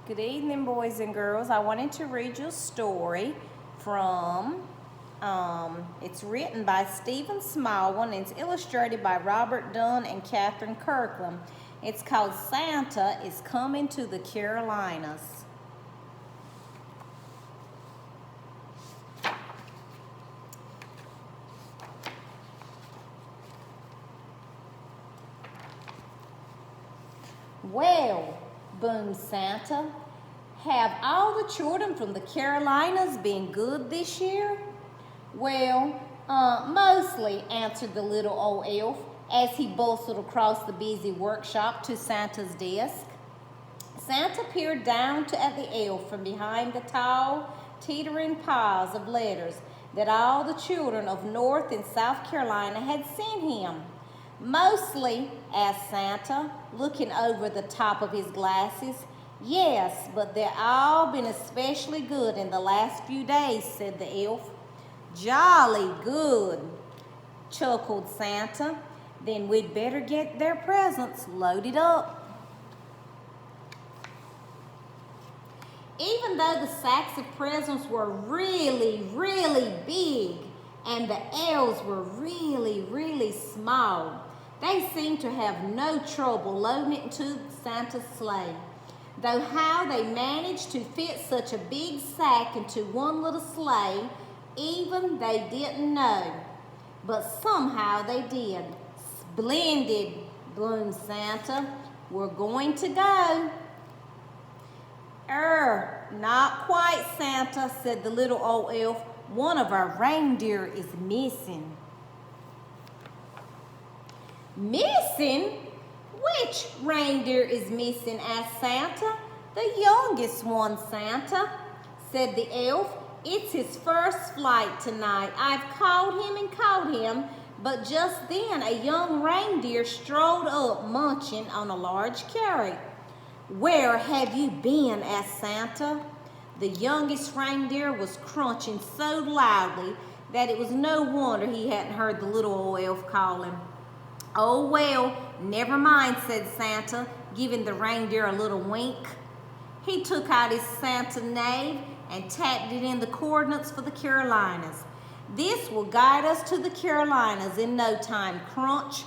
Good evening, boys and girls. I wanted to read you a story from, it's written by Stephen Smallman and it's illustrated by Robert Dunn and Catherine Kirkland. It's called Santa is Coming to the Carolinas. Well, boomed Santa, have all the children from the Carolinas been good this year? Well, mostly, answered the little old elf as he bustled across the busy workshop to Santa's desk. Santa peered down at the elf from behind the tall, teetering piles of letters that all the children of North and South Carolina had sent him. Mostly, asked Santa, looking over the top of his glasses. Yes, but they've all been especially good in the last few days, said the elf. Jolly good, chuckled Santa. Then we'd better get their presents loaded up. Even though the sacks of presents were really, really big and the elves were really, really small, they seemed to have no trouble loading it into Santa's sleigh. Though how they managed to fit such a big sack into one little sleigh, even they didn't know. But somehow they did. Splendid, boomed Santa. We're going to go. Not quite, Santa, said the little old elf. One of our reindeer is missing. Missing? Which reindeer is missing? Asked Santa. The youngest one, Santa, said the elf. It's his first flight tonight. I've called him and called him, but just then a young reindeer strolled up munching on a large carrot. Where have you been? Asked Santa. The youngest reindeer was crunching so loudly that it was no wonder he hadn't heard the little old elf call him. Oh, well, never mind, said Santa, giving the reindeer a little wink. He took out his Santa knave and tapped it in the coordinates for the Carolinas. This will guide us to the Carolinas in no time. Crunch,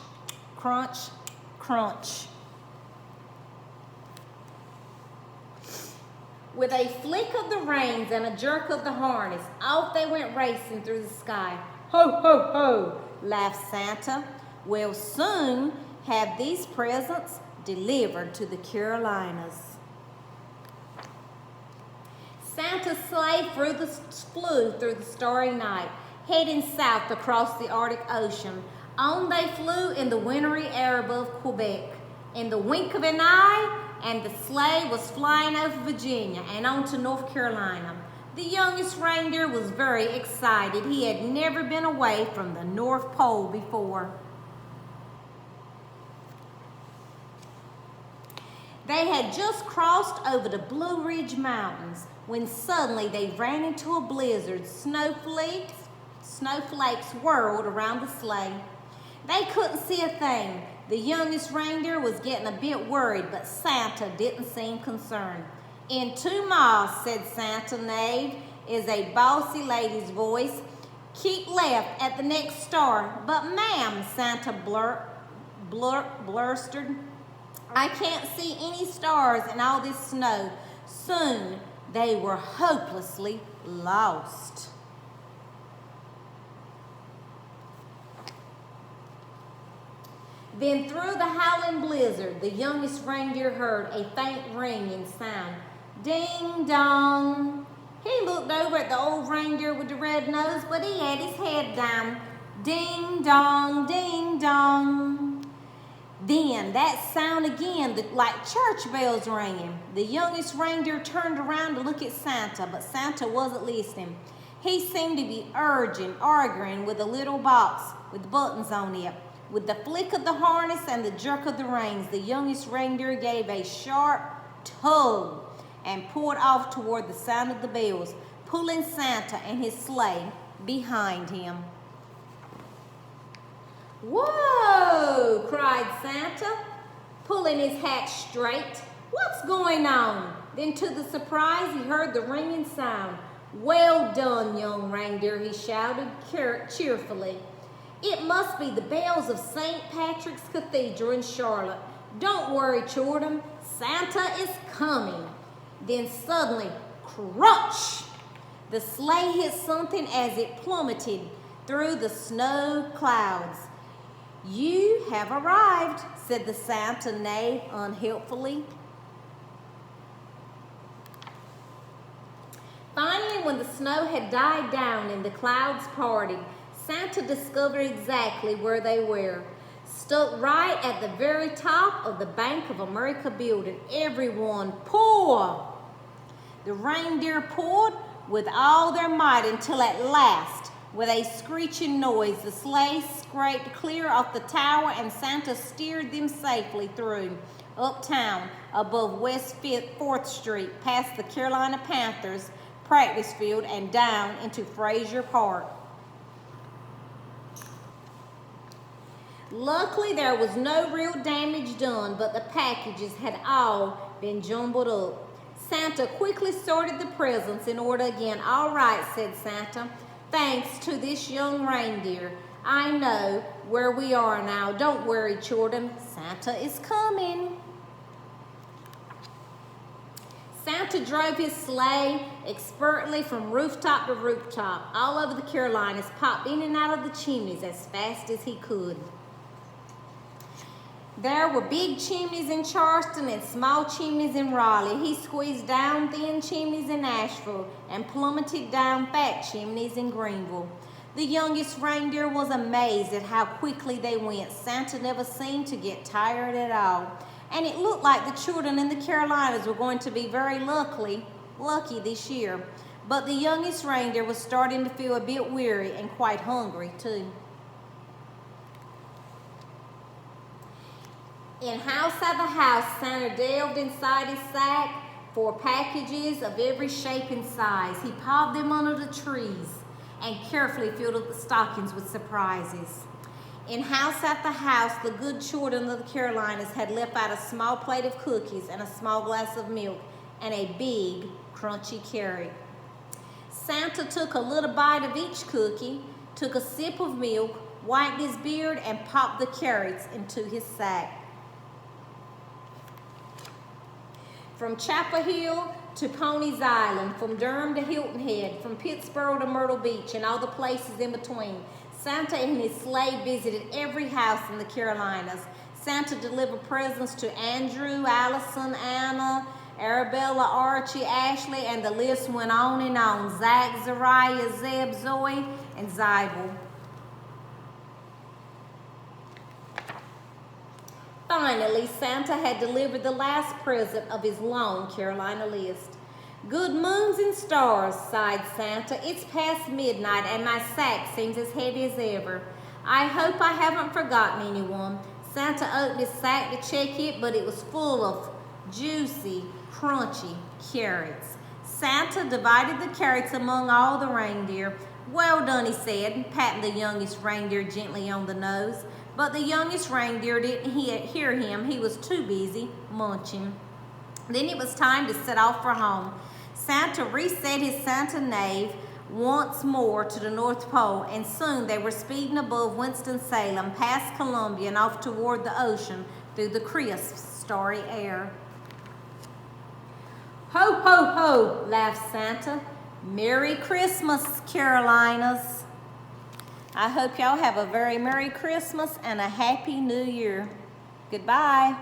crunch, crunch. With a flick of the reins and a jerk of the harness, off they went racing through the sky. Ho, ho, ho, laughed Santa. We'll soon have these presents delivered to the Carolinas. Santa's sleigh flew through the starry night, heading south across the Arctic Ocean. On they flew in the wintry air above Quebec. In the wink of an eye, and the sleigh was flying over Virginia and on to North Carolina. The youngest reindeer was very excited. He had never been away from the North Pole before. They had just crossed over the Blue Ridge Mountains when suddenly they ran into a blizzard. Snowflakes whirled around the sleigh. They couldn't see a thing. The youngest reindeer was getting a bit worried, but Santa didn't seem concerned. In 2 miles, said Santa, knave, is a bossy lady's voice. Keep left at the next star. But ma'am, Santa blustered, I can't see any stars in all this snow. Soon they were hopelessly lost. Then through the howling blizzard, the youngest reindeer heard a faint ringing sound. Ding dong. He looked over at the old reindeer with the red nose, but he had his head down. Ding dong, ding dong. Then that sound again, like church bells ringing. The youngest reindeer turned around to look at Santa, but Santa wasn't listening. He seemed to be arguing with a little box with buttons on it. With the flick of the harness and the jerk of the reins, the youngest reindeer gave a sharp tug and pulled off toward the sound of the bells, pulling Santa and his sleigh behind him. Whoa, cried Santa, pulling his hat straight. What's going on? Then to the surprise, he heard the ringing sound. "Well done, young reindeer," he shouted cheerfully. "It must be the bells of St. Patrick's Cathedral in Charlotte. Don't worry, children, Santa is coming." Then suddenly, crunch! The sleigh hit something as it plummeted through the snow clouds. "You have arrived," said the Santa knave unhelpfully. Finally, when the snow had died down and the clouds parted, Santa discovered exactly where they were. Stuck right at the very top of the Bank of America building. Everyone, pull! The reindeer pulled with all their might until at last, with a screeching noise, the sleigh scraped clear off the tower and Santa steered them safely through, uptown, above West 4th Street, past the Carolina Panthers practice field and down into Frazier Park. Luckily, there was no real damage done, but the packages had all been jumbled up. Santa quickly sorted the presents in order again. "All right," said Santa, "thanks to this young reindeer. I know where we are now. Don't worry, children, Santa is coming." Santa drove his sleigh expertly from rooftop to rooftop. All over the Carolinas, popped in and out of the chimneys as fast as he could. There were big chimneys in Charleston and small chimneys in Raleigh. He squeezed down thin chimneys in Asheville and plummeted down fat chimneys in Greenville. The youngest reindeer was amazed at how quickly they went. Santa never seemed to get tired at all. And it looked like the children in the Carolinas were going to be very lucky this year. But the youngest reindeer was starting to feel a bit weary and quite hungry too. In house after house, Santa delved inside his sack for packages of every shape and size. He piled them under the trees and carefully filled up the stockings with surprises. In house after house, the good children of the Carolinas had left out a small plate of cookies and a small glass of milk and a big, crunchy carrot. Santa took a little bite of each cookie, took a sip of milk, wiped his beard, and popped the carrots into his sack. From Chapel Hill to Pony's Island, from Durham to Hilton Head, from Pittsburgh to Myrtle Beach, and all the places in between, Santa and his sleigh visited every house in the Carolinas. Santa delivered presents to Andrew, Allison, Anna, Arabella, Archie, Ashley, and the list went on and on. Zach, Zariah, Zeb, Zoe, and Zybel. Finally, Santa had delivered the last present of his long Carolina list. "Good moons and stars," sighed Santa. "It's past midnight and my sack seems as heavy as ever. I hope I haven't forgotten anyone." Santa opened his sack to check it, but it was full of juicy, crunchy carrots. Santa divided the carrots among all the reindeer. "Well done," he said, patting the youngest reindeer gently on the nose. But the youngest reindeer didn't hear him. He was too busy munching. Then it was time to set off for home. Santa reset his Santa knave once more to the North Pole, and soon they were speeding above Winston-Salem, past Columbia, and off toward the ocean through the crisp, starry air. "Ho, ho, ho," laughed Santa. "Merry Christmas, Carolinas." I hope y'all have a very Merry Christmas and a Happy New Year. Goodbye.